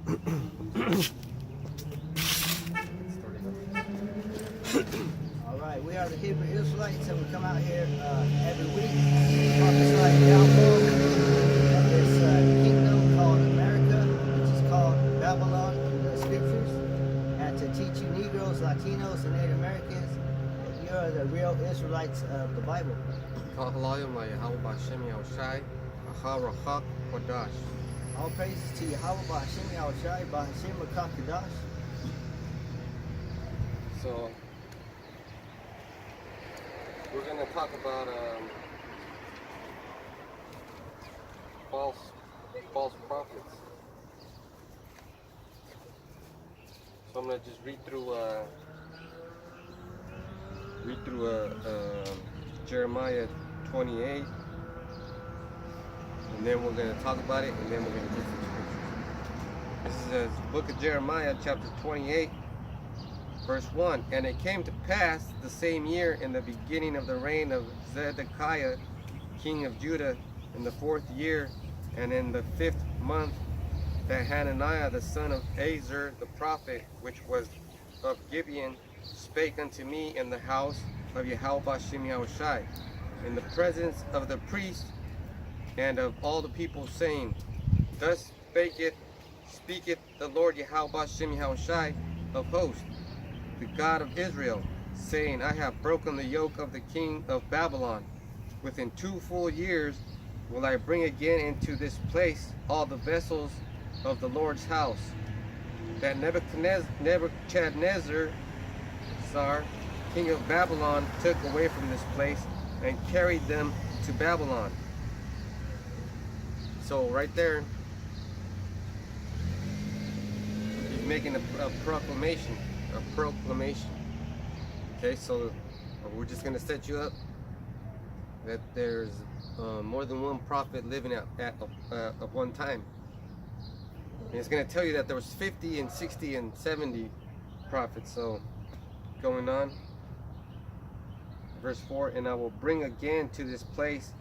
All right, we are the Hebrew Israelites, and we come out here every week to prophesy the downfall of this kingdom called America, which is called Babylon in the scriptures, and to teach you Negroes, Latinos, and Native Americans that you are the real Israelites of the Bible. All praises to Yahweh, Ba'Hashem Yahushai, Ba'Hashem Makakadash. So we're going to talk about false prophets. So I'm going to just read through Jeremiah 28, and then we're going to talk about it, and then we're going to get some scriptures. This is the book of Jeremiah, chapter 28, verse 1. And it came to pass the same year, in the beginning of the reign of Zedekiah, king of Judah, in the 4th year, and in the 5th month, that Hananiah the son of Azur the prophet, which was of Gibeon, spake unto me in the house of Yahweh Ba'Hashem Yahushai, in the presence of the priests and of all the people, saying, Thus speaketh the Lord Yahweh Ba'Hashem Yahushai of hosts, the God of Israel, saying, I have broken the yoke of the king of Babylon. Within 2 full years will I bring again into this place all the vessels of the Lord's house, that Nebuchadnezzar, king of Babylon, took away from this place and carried them to Babylon. So right there, he's making a proclamation. Okay, so we're just going to set you up that there's more than one prophet living at one time. And it's going to tell you that there was 50 and 60 and 70 prophets. So going on, verse 4, and I will bring again to this place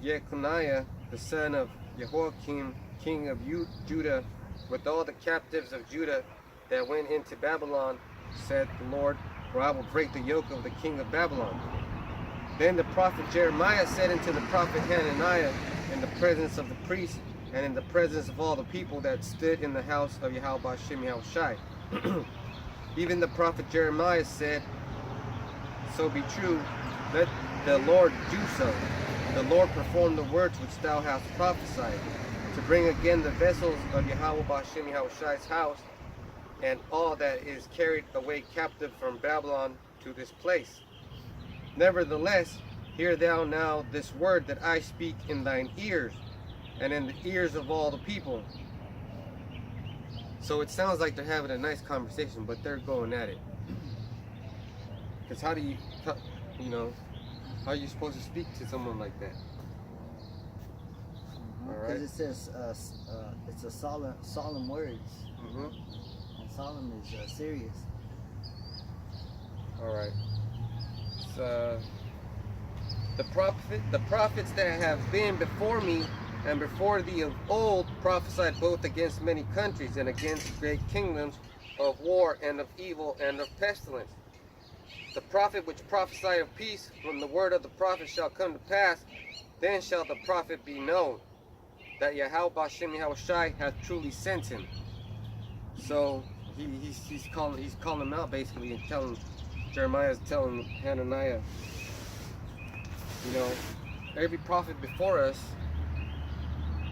Jeconiah the son of Jehoiakim, king of Judah, with all the captives of Judah that went into Babylon, said the Lord, for I will break the yoke of the king of Babylon. Then the prophet Jeremiah said unto the prophet Hananiah, in the presence of the priests and in the presence of all the people that stood in the house of Yahweh Ba'Hashem Yahushai, even the prophet Jeremiah said, So be true, let the Lord do so. The Lord perform the words which thou hast prophesied, to bring again the vessels of Yahweh Ba'Hashem Yahushai's house, and all that is carried away captive from Babylon to this place. Nevertheless, hear thou now this word that I speak in thine ears, and in the ears of all the people. So it sounds like they're having a nice conversation, but they're going at it. Because how do you, how are you supposed to speak to someone like that? All right. Because it says it's a solemn words. And solemn is serious. All right. So the prophets that have been before me and before thee of old prophesied both against many countries and against great kingdoms, of war and of evil and of pestilence. The prophet which prophesied of peace, when the word of the prophet shall come to pass, then shall the prophet be known, that Yahweh Ba'Hashem Yahushai hath truly sent him. So he's calling him out basically, and telling Jeremiah's telling Hananiah, every prophet before us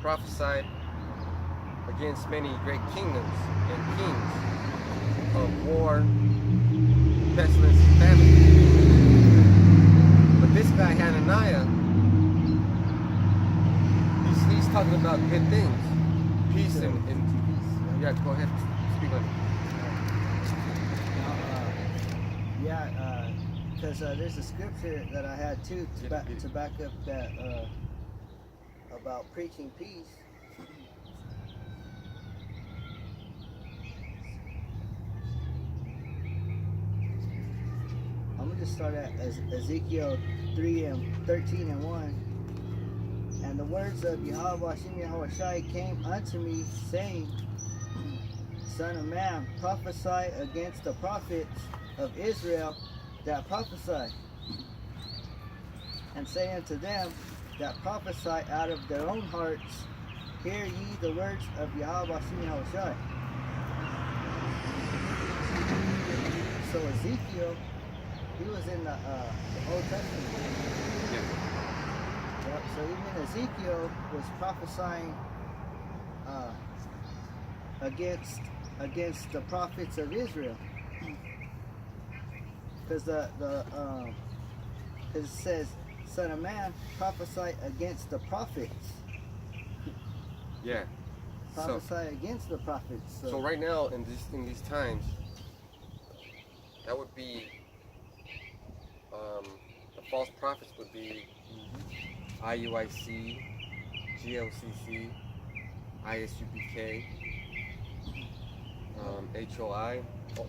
prophesied against many great kingdoms and kings of war, pestilence, and famine. But this guy Hananiah, he's talking about good things, peace and yeah. Go ahead, speak on it. Because there's a scripture that I had too to back up that about preaching peace. I'm gonna just start at Ezekiel 3:13 and 1. And the words of Yahweh Hashem Yahushai came unto me, saying, Son of man, prophesy against the prophets of Israel that prophesy, and say unto them that prophesy out of their own hearts, Hear ye the words of Yahweh Hashem Yahushai. So Ezekiel, he was in the Old Testament. Yep, so even Ezekiel was prophesying against the prophets of Israel, because it says, "Son of man, prophesy against the prophets." Yeah. Prophesy against the prophets. So right now in these times, that would be the false prophets would be IUIC, GLCC, ISUPK, HOI,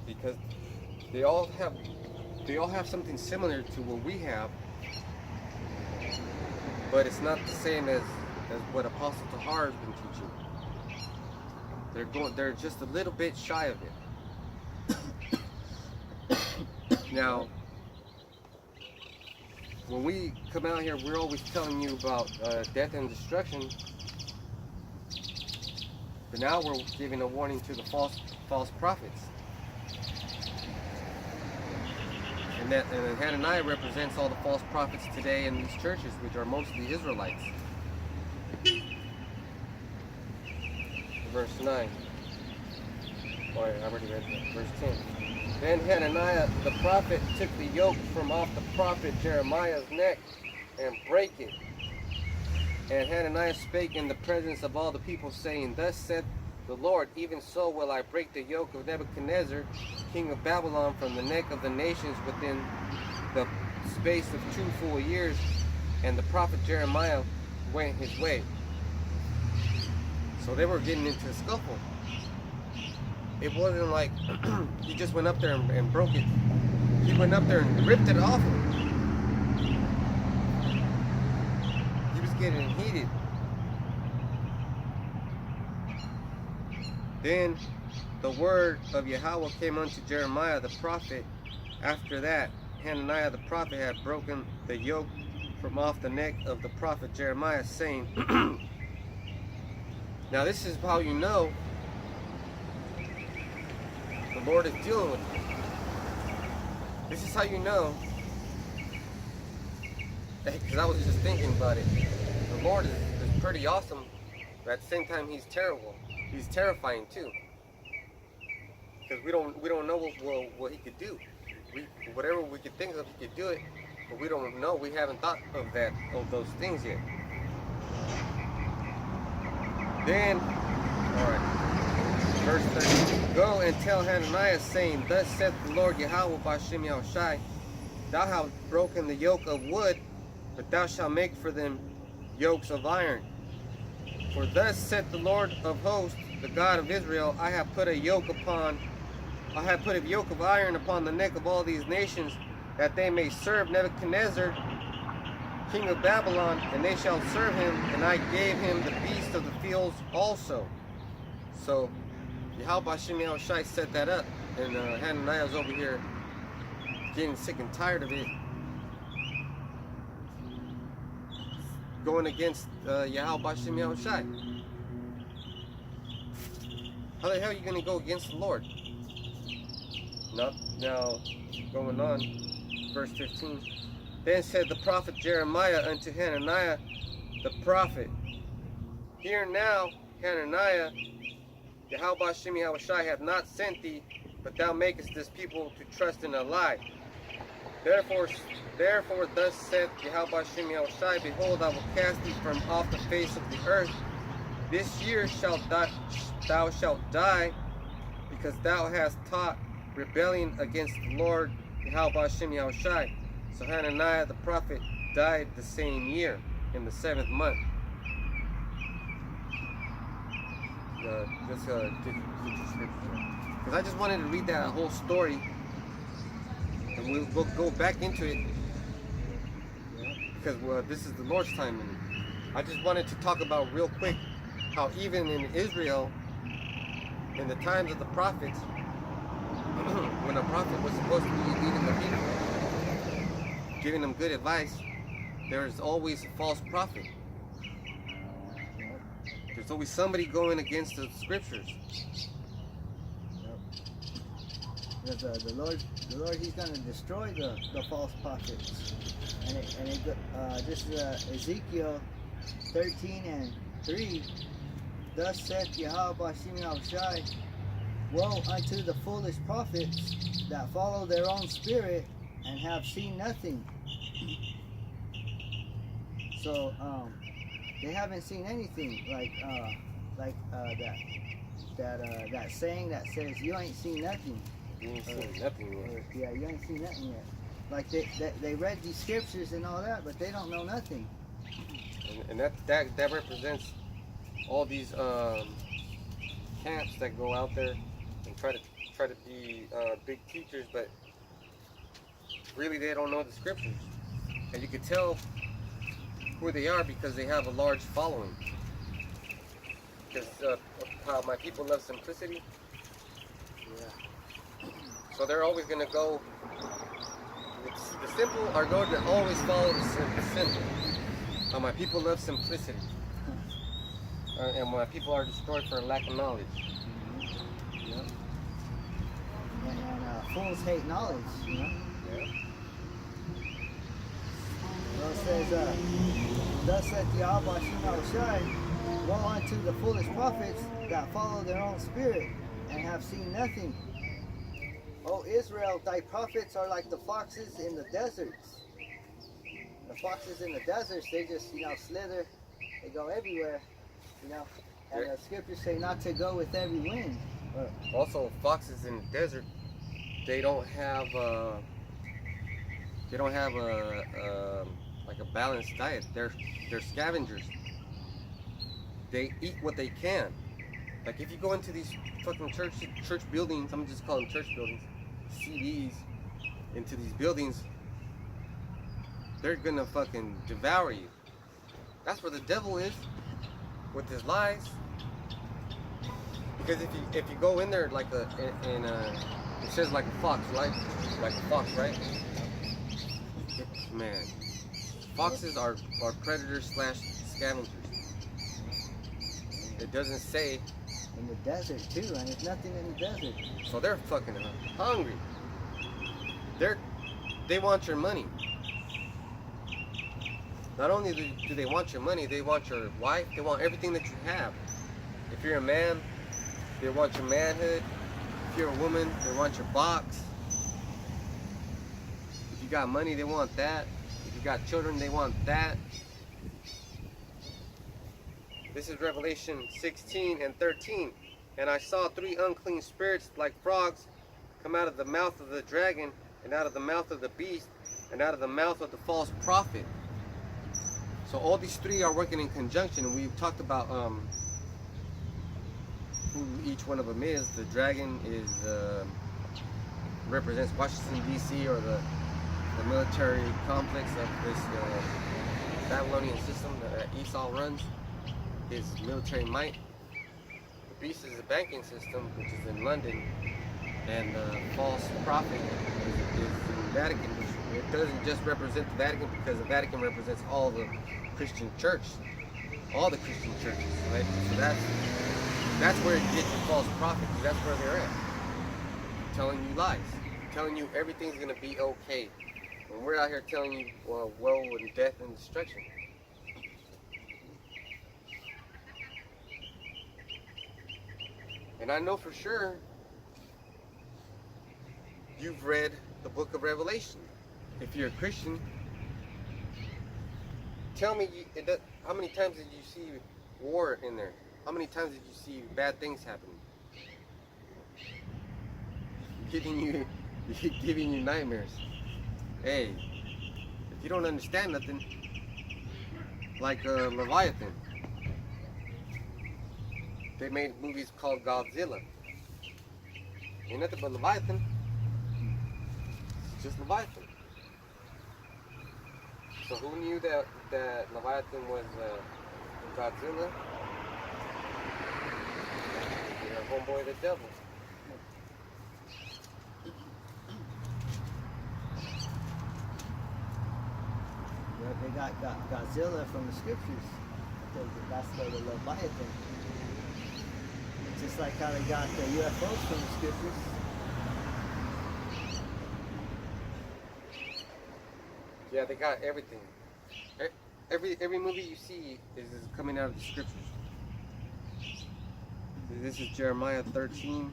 because they all have something similar to what we have, but it's not the same as what Apostle Tahar has been teaching. They're just a little bit shy of it. Now, when we come out here, we're always telling you about death and destruction, but now we're giving a warning to the false prophets. And Hananiah represents all the false prophets today in these churches, which are mostly Israelites. Verse 9. Oh, I already read that. Verse 10. Then Hananiah the prophet took the yoke from off the prophet Jeremiah's neck and brake it. And Hananiah spake in the presence of all the people, saying, Thus saith the Lord, even so will I break the yoke of Nebuchadnezzar, king of Babylon, from the neck of the nations within the space of 2 full years. And the prophet Jeremiah went his way. So they were getting into a scuffle. It wasn't like he just went up there and broke it. He went up there and ripped it off him. He was getting heated. Then the word of Yahweh came unto Jeremiah the prophet. After that, Hananiah the prophet had broken the yoke from off the neck of the prophet Jeremiah, saying, Now this is how you know the Lord is dealing with you. This is how you know, because I was just thinking about it. The Lord is pretty awesome, but at the same time He's terrible. He's terrifying too, because we don't know what He could do. Whatever we could think of, He could do it, but we don't know. We haven't thought of those things yet. Then, all right. Verse 13, Go and tell Hananiah, saying, Thus saith the Lord Yahweh B'Shem Yahushai, Thou hast broken the yoke of wood, but thou shalt make for them yokes of iron. For thus saith the Lord of hosts, the God of Israel, I have put a yoke of iron upon the neck of all these nations, that they may serve Nebuchadnezzar, king of Babylon, and they shall serve him, and I gave him the beasts of the fields also. So Yahweh Hashem Yahushai set that up, and Hananiah's over here getting sick and tired of it, going against Yahweh Hashem Yahushai. How the hell are you going to go against the Lord? Now, going on, verse 15. Then said the prophet Jeremiah unto Hananiah the prophet, Hear now, Hananiah, Yahweh Hashem Yahushai hath not sent thee, but thou makest this people to trust in a lie. Therefore thus saith Yahweh Hashem Yahushai, Behold, I will cast thee from off the face of the earth. This year thou shalt die, because thou hast taught rebellion against the Lord Yahweh Hashem Yahushai. So Hananiah the prophet died the same year, in the 7th month. Because I just wanted to read that whole story, and we'll go back into it, because this is the Lord's time, I just wanted to talk about real quick how even in Israel, in the times of the prophets, when a prophet was supposed to be leading the people, giving them good advice, there's always a false prophet. There's always somebody going against the scriptures. Because the Lord, He's going to destroy the false prophets. This is Ezekiel 13:3. Thus saith Yahweh Bashim Yahushai, woe unto the foolish prophets that follow their own spirit and have seen nothing. So they haven't seen anything, that saying that says you ain't seen nothing. You ain't seen nothing yet. Yeah, you ain't seen nothing yet. Like they read these scriptures and all that, but they don't know nothing. And that represents all these camps that go out there and try to be big teachers, but really they don't know the scriptures. And you can tell who they are because they have a large following. Because how my people love simplicity. Yeah. So they're always going to go with the simple, are going to always follow the simple. How my people love simplicity. And my people are destroyed for lack of knowledge. Mm-hmm. Yep. And fools hate knowledge, you know? Yeah. Well, it says, thus saith Yahweh Bashim Yahushai, woe unto the foolish prophets that follow their own spirit and have seen nothing. O Israel, thy prophets are like the foxes in the deserts. The foxes in the deserts, they just, slither. They go everywhere, And the scriptures say not to go with every wind. Also, foxes in the desert, they don't have like a balanced diet. They're scavengers. They eat what they can. Like if you go into these fucking church buildings, I'm just calling them church buildings, CDs, into these buildings, they're gonna fucking devour you. That's where the devil is with his lies. Because if you go in there like it says like a fox, right? Like a fox, right? Man, foxes are predators / scavengers. It doesn't say in the desert too, and there's nothing in the desert. So they're fucking hungry. They want your money. Not only do they want your money, they want your wife, they want everything that you have. If you're a man, they want your manhood. If you're a woman, they want your box. If you got money, they want that. If you got children, they want that. This is Revelation 16:13. And I saw 3 unclean spirits like frogs come out of the mouth of the dragon, and out of the mouth of the beast, and out of the mouth of the false prophet. So all these 3 are working in conjunction, and we've talked about who each one of them is. The dragon represents Washington D.C. or the military complex of this Babylonian system that Esau runs, his military might. The beast is a banking system, which is in London, and the false prophet is in the Vatican, which it doesn't just represent the Vatican, because the Vatican represents all the Christian church, all the Christian churches, right? So that's where you get your false prophets. That's where they're at, telling you lies, telling you everything's gonna be okay, when we're out here telling you, well, woe and death and destruction. And I know for sure you've read the book of Revelation. If you're a Christian, tell me, how many times did you see war in there? How many times did you see bad things happening? Giving you nightmares. Hey, if you don't understand nothing, like Leviathan. They made movies called Godzilla. Ain't nothing but Leviathan. It's just Leviathan. So who knew that Leviathan was Godzilla. And our homeboy the devil. Yeah, they got Godzilla from the scriptures. That's the Leviathan. It's just like how they got the UFOs from the scriptures. Yeah, they got everything. Every movie you see is coming out of the scriptures. This is Jeremiah 13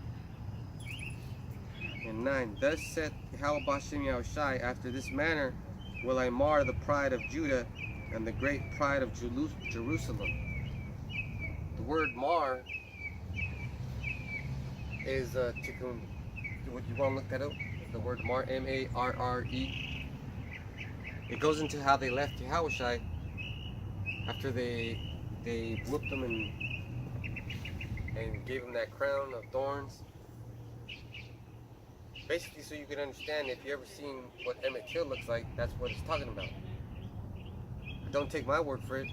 and 9. Thus saith Yahweh Bashem Yahushai, after this manner will I mar the pride of Judah and the great pride of Jerusalem. The word mar is would you want to look that up? The word mar, M-A-R-R-E. It goes into how they left Yahushai after they whooped him and gave him that crown of thorns. Basically, so you can understand, if you ever seen what Emmett Till looks like, that's what it's talking about. Don't take my word for it.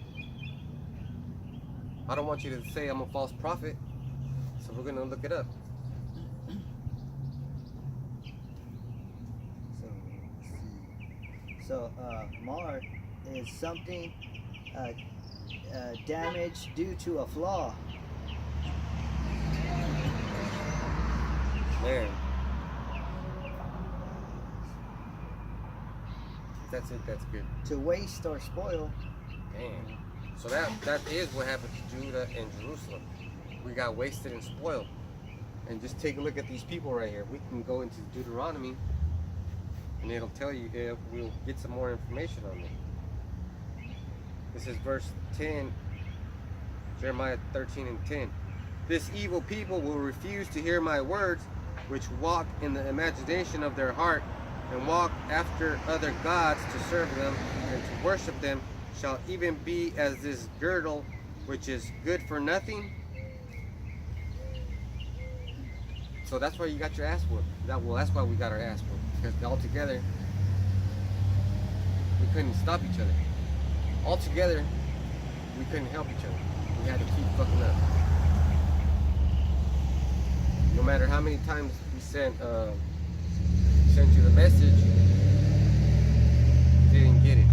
I don't want you to say I'm a false prophet, so we're gonna look it up. So, mar is something damage due to a flaw. Man. That's it, that's good. To waste or spoil. Damn. So that is what happened to Judah and Jerusalem. We got wasted and spoiled. And just take a look at these people right here. We can go into Deuteronomy and it'll tell you, we'll get some more information on them. This is verse 10, Jeremiah 13 and 10. This evil people will refuse to hear my words, which walk in the imagination of their heart, and walk after other gods to serve them and to worship them, shall even be as this girdle, which is good for nothing. So that's why you got your ass whooped. That's why we got our ass whooped. Because all together, we couldn't stop each other. All together, we couldn't help each other. We had to keep fucking up. No matter how many times we sent you the message, you didn't get it.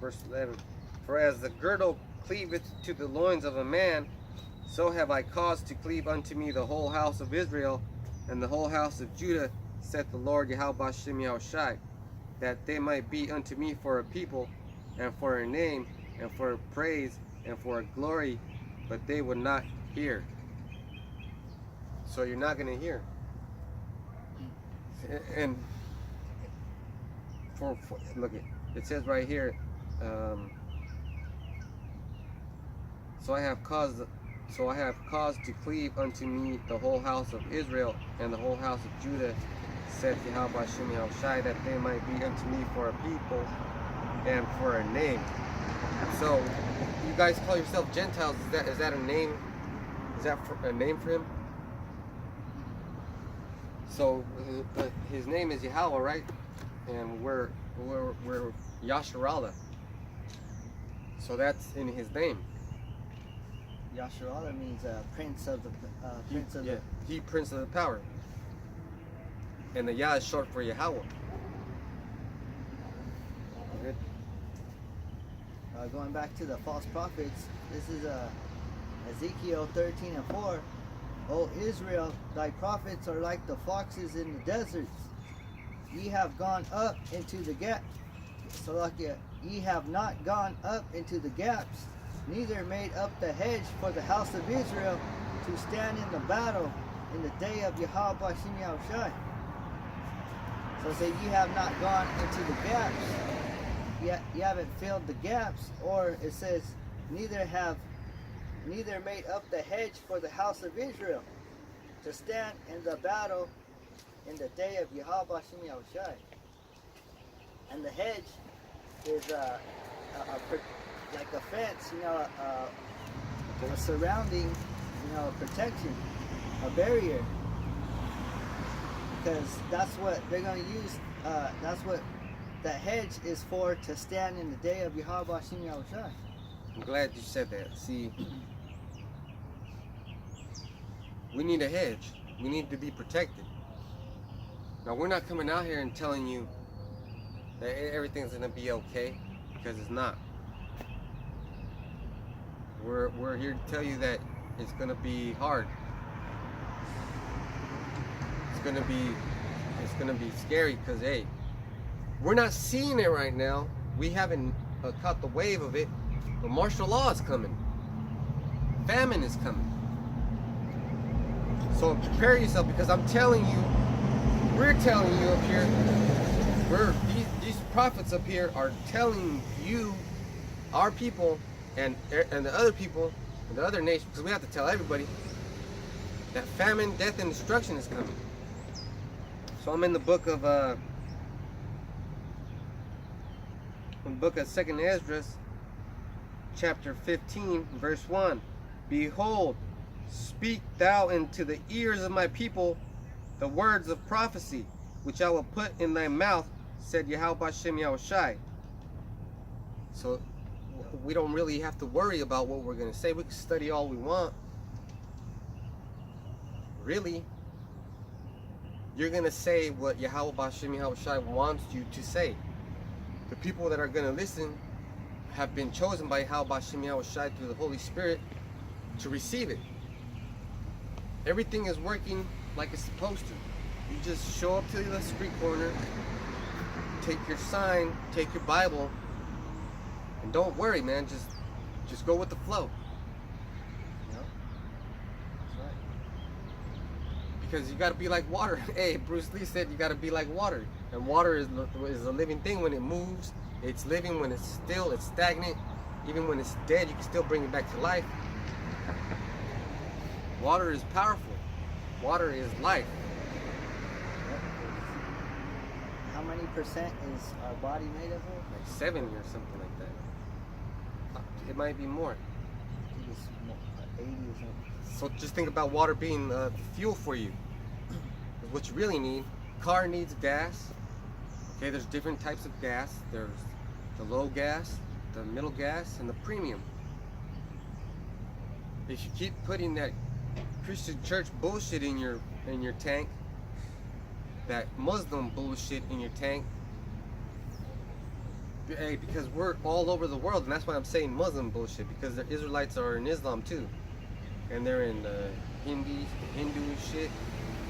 Verse 11. For as the girdle cleaveth to the loins of a man, so have I caused to cleave unto me the whole house of Israel and the whole house of Judah, saith the Lord Yahweh Bashem Yahushai, that they might be unto me for a people, and for a name, and for a praise, and for a glory, but they would not hear. So you're not going to hear. And look, it says right here, so I have caused to cleave unto me the whole house of Israel and the whole house of Judah, saith Yahweh Bashem Yahushai, that they might be unto me for a people and for a name. So you guys call yourself Gentiles. Is that a name? Is that a name for him? So his name is Yahweh, right? And we're Yasharallah. So that's in his name. Yasharallah means prince of the He prince of the power. And the Yah is short for Yahweh. Good. Going back to the false prophets, this is Ezekiel 13 and 4. O Israel, thy prophets are like the foxes in the deserts. Ye have gone up into the gap. Salakia, ye have not gone up into the gaps, neither made up the hedge for the house of Israel to stand in the battle in the day of Yahweh Bashem Yahushai. So say ye have not gone into the gaps. You haven't filled the gaps, or it says neither made up the hedge for the house of Israel to stand in the battle in the day of Yahweh Bashem Yahushai. And the hedge is like a fence, a surrounding, a protection, a barrier. because that's what they're going to use. That's what that hedge is for, to stand in the day of Yahweh Shem Yahushai. I'm glad you said that. See, we need a hedge. We need to be protected. Now, we're not coming out here and telling you that everything's going to be okay, because it's not. We're here to tell you that it's going to be hard. It's going to be scary, because, hey, we're not seeing it right now. We haven't caught the wave of it, but martial law is coming. Famine is coming. So prepare yourself, because I'm telling you, we're telling you up here, these prophets up here are telling you, our people, and the other people, and the other nations, because we have to tell everybody, that famine, death, and destruction is coming. So I'm in the book of 2nd Esdras, chapter 15, verse 1. Behold, speak thou into the ears of my people the words of prophecy, which I will put in thy mouth, said Yahweh Shem Yahushai. So we don't really have to worry about what we're going to say. We can study all we want. Really, you're going to say what Yahweh Shem Yahushai wants you to say. The people that are going to listen have been chosen by Yahweh Shem Yahushai through the Holy Spirit to receive it. Everything is working like it's supposed to. You just show up to the street corner, take your sign, take your Bible, and don't worry, man. Just go with the flow. You know? That's right. Because you got to be like water. Hey, Bruce Lee said you got to be like water. And water is a living thing. When it moves, it's living. When it's still, it's stagnant. Even when it's dead, you can still bring it back to life. Water is powerful. Water is life. How many percent is our body made of? Like 70 or something like that. It might be more. I think it's 80 or something. So just think about water being fuel for you. What you really need. Car needs gas. Okay, there's different types of gas. There's the low gas, the middle gas, and the premium. If you keep putting that Christian church bullshit in your tank, that Muslim bullshit in your tank, hey, because we're all over the world, and that's why I'm saying Muslim bullshit, because the Israelites are in Islam too, and they're in Hindu shit,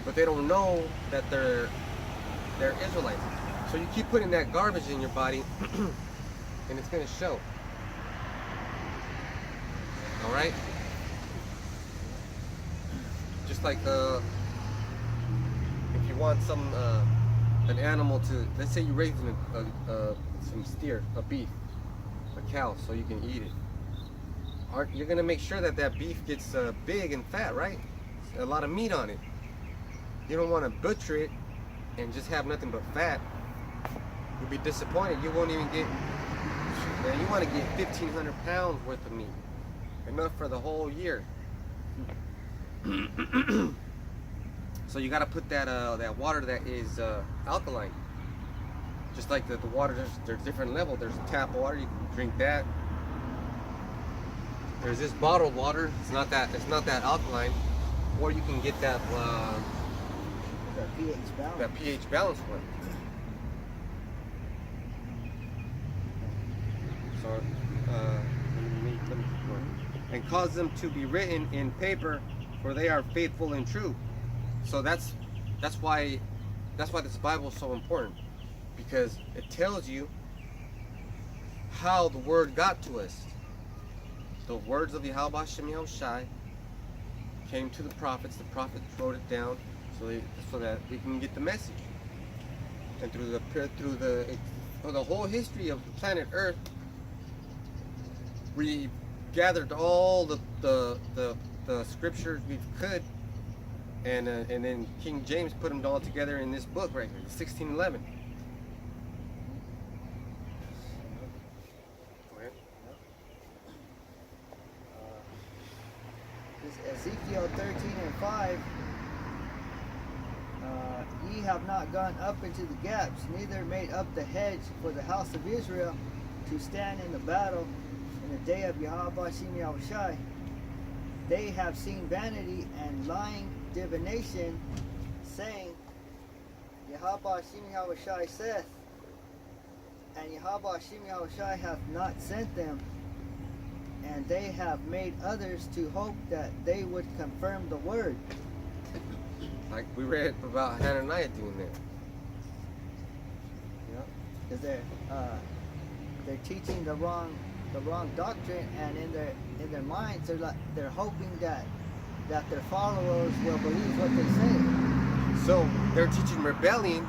but they don't know that they're Israelites. So you keep putting that garbage in your body, and it's gonna show. All right. Just like if you want an animal to, let's say you're raising some steer, a beef, a cow, so you can eat it. You're gonna make sure that beef gets big and fat, right? A lot of meat on it. You don't want to butcher it and just have nothing but fat. You'll be disappointed. You won't even get. Man, you want to get 1,500 pounds worth of meat, enough for the whole year. So you got to put that water that is alkaline. Just like the water, there's different levels. There's tap water, you can drink that. There's this bottled water. It's not that alkaline, or you can get that pH balance. That pH balance one. So let me keep going. And cause them to be written in paper, for they are faithful and true. So that's why this Bible is so important, because it tells you how the word got to us. The words of Yahweh Shem Yahushai came to the prophets. The prophets wrote it down so that we can get the message. And through the whole history of the planet Earth, we gathered all the scriptures we could, and then King James put them all together in this book right here, 1611. Ezekiel 13:5. ye have not gone up into the gaps, neither made up the hedge for the house of Israel to stand in the battle in the day of Yahweh Shem Yahushai. They have seen vanity and lying divination, saying, Yahweh Shem Yahushai saith, and Yahweh Shem Yahushai hath not sent them, and they have made others to hope that they would confirm the word. Like we read about Hananiah doing that. Because they're teaching the wrong doctrine, and in their minds they're hoping that their followers will believe what they say. So they're teaching rebellion,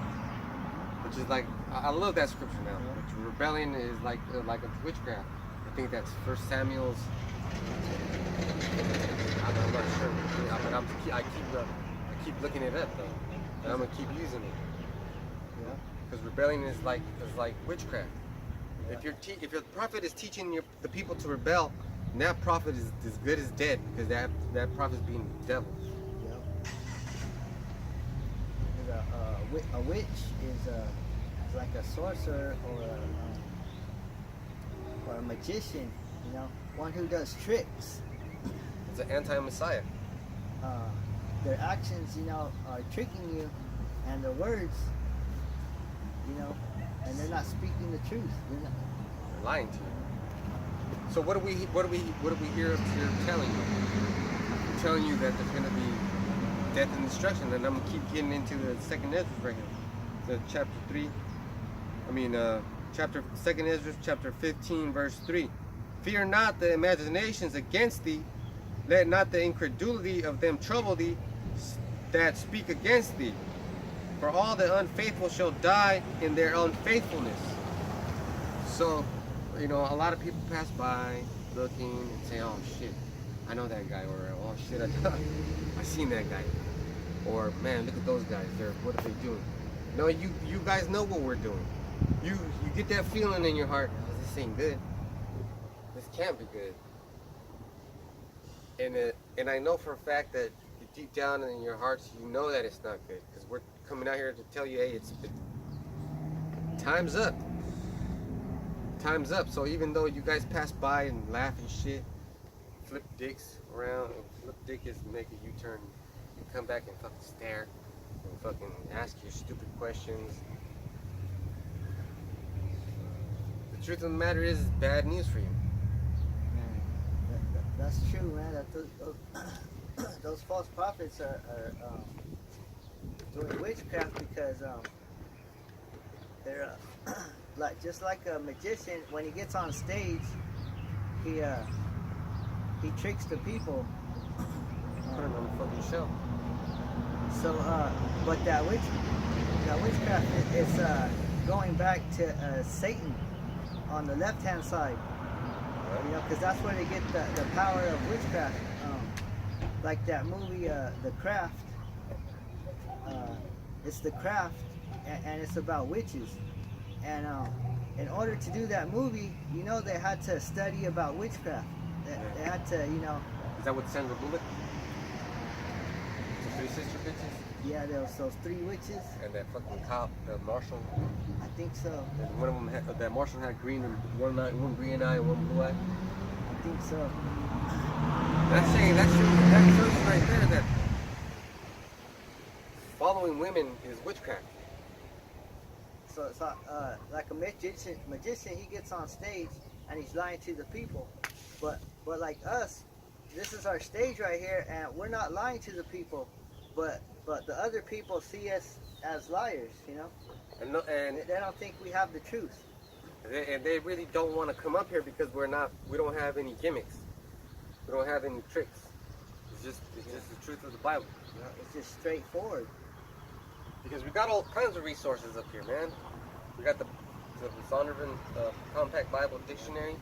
which is like, I love that scripture now. Which rebellion is like a witchcraft. I think that's 1 Samuel's. I'm not sure, but I keep looking it up though, and I'm gonna keep using it. Yeah. Because rebellion is like witchcraft. Yeah. If your prophet is teaching the people to rebel, then that prophet is as good as dead, because that prophet is being the devil. Yep. A witch is like a sorcerer or a magician, one who does tricks. It's an anti-Messiah. Their actions, are tricking you, and their words, and they're not speaking the truth. They're lying to you. So what do we hear here telling you? We're telling you that there's going to be death and destruction, and I'm going to keep getting into the second Ezra right here. The second Ezra chapter 15 verse 3. Fear not the imaginations against thee, let not the incredulity of them trouble thee that speak against thee. For all the unfaithful shall die in their unfaithfulness. So, a lot of people pass by looking and say, oh shit, I know that guy, or oh shit, I seen that guy. Or man, look at those guys, what are they doing? No, you guys know what we're doing. You get that feeling in your heart, oh, this ain't good. This can't be good. And I know for a fact that deep down in your hearts, you know that it's not good, because we're coming out here to tell you, hey, time's up. Time's up. So even though you guys pass by and laugh and shit, flip dicks around, flip dick is make a U-turn, you come back and fucking stare and fucking ask your stupid questions. The truth of the matter is, it's bad news for you. That's true, man. That those false prophets are doing witchcraft, because they're just like a magician. When he gets on stage, he tricks the people. Put him on the fucking show. So, but that witchcraft is going back to Satan on the left-hand side. Because that's where they get the power of witchcraft. Like that movie, The Craft. It's The Craft, and it's about witches. And in order to do that movie, they had to study about witchcraft. They had to, Is that what Sandra Bullock? The three sister bitches? Yeah, there was those three witches. And that fucking cop, the marshal. I think so. And one of them that marshal had green and one green eye and one blue eye. I think so. That's saying that shows you right there that following women is witchcraft. So it's like a magician. He gets on stage and he's lying to the people. But like us, this is our stage right here, and we're not lying to the people. But the other people see us as liars, And they don't think we have the truth. And they really don't want to come up here because we don't have any gimmicks. We don't have any tricks. It's just the truth of the Bible. It's just straightforward. Because we got all kinds of resources up here, man. We got the Zondervan Compact Bible Dictionary.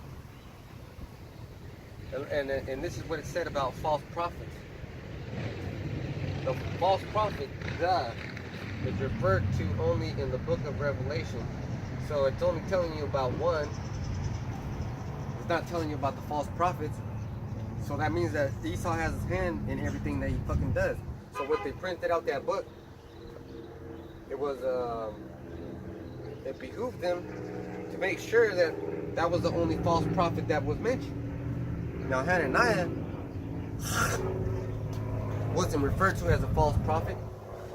And this is what it said about false prophets. The false prophet, God, is referred to only in the book of Revelation. So it's only telling you about one. It's not telling you about the false prophets. So that means that Esau has his hand in everything that he fucking does. So when they printed out that book, it behooved them to make sure that that was the only false prophet that was mentioned. Now Hananiah wasn't referred to as a false prophet,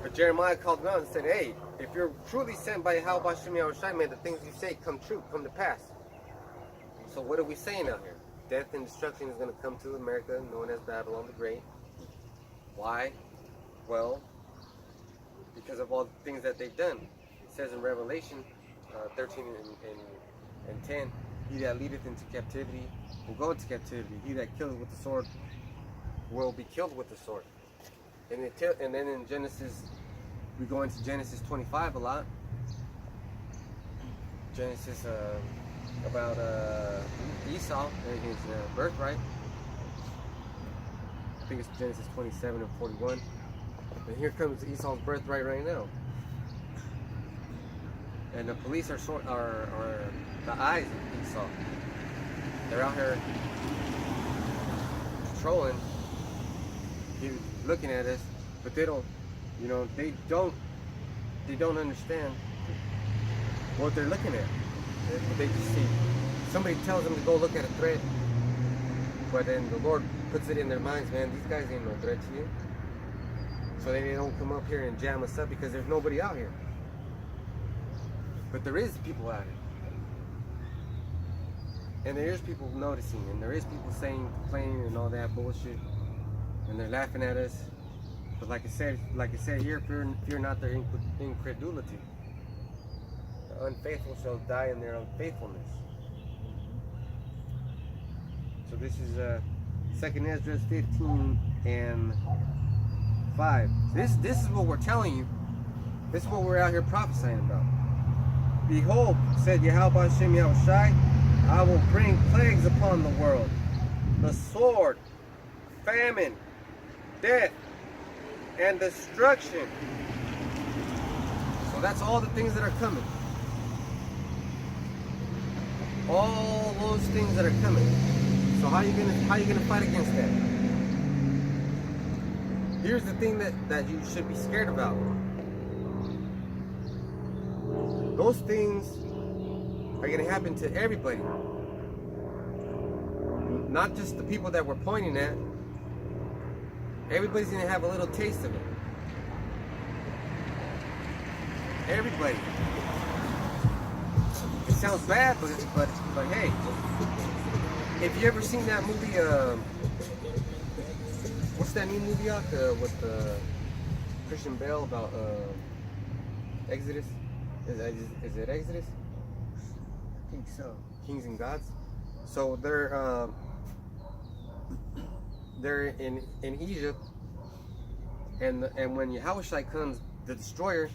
but Jeremiah called him out and said, hey, if you're truly sent by Yahweh Shem Yahushai, may the things you say come true, come to pass. So what are we saying out here? Death and destruction is going to come to America, known as Babylon the Great. Why? Well, because of all the things that they've done. It says in Revelation 13 and 10, he that leadeth into captivity will go into captivity. He that killeth with the sword will be killed with the sword. And then in Genesis, we go into Genesis 25 a lot. Genesis about Esau and his birthright. I think it's Genesis 27 and 41. And here comes Esau's birthright right now. And the police are the eyes of Esau. They're out here patrolling, looking at us, but they don't, they don't understand what they're looking at. They just see, somebody tells them to go look at a threat, but then the Lord puts it in their minds, man, these guys ain't no threat to you. So they don't come up here and jam us up because there's nobody out here. But there is people out here. And there is people noticing, and there is people saying, complaining and all that bullshit. And they're laughing at us. But like I said here, fear not their incredulity. The unfaithful shall die in their unfaithfulness. So this is 2 Ezra 15 and 5. This is what we're telling you. This is what we're out here prophesying about. Behold, said Yahweh Shem Yahushai, I will bring plagues upon the world, the sword, famine, death, and destruction. So that's all the things that are coming. All those things that are coming. So how are you gonna fight against that? Here's the thing that you should be scared about. Those things are going to happen to everybody. Not just the people that we're pointing at. Everybody's going to have a little taste of it. Everybody. It sounds bad, but hey. If you ever seen that movie, what's that new movie out with Christian Bale about Exodus? Is it Exodus? I think so. Kings and Gods. So they're in Egypt, and when Yahushua comes, the destroyer,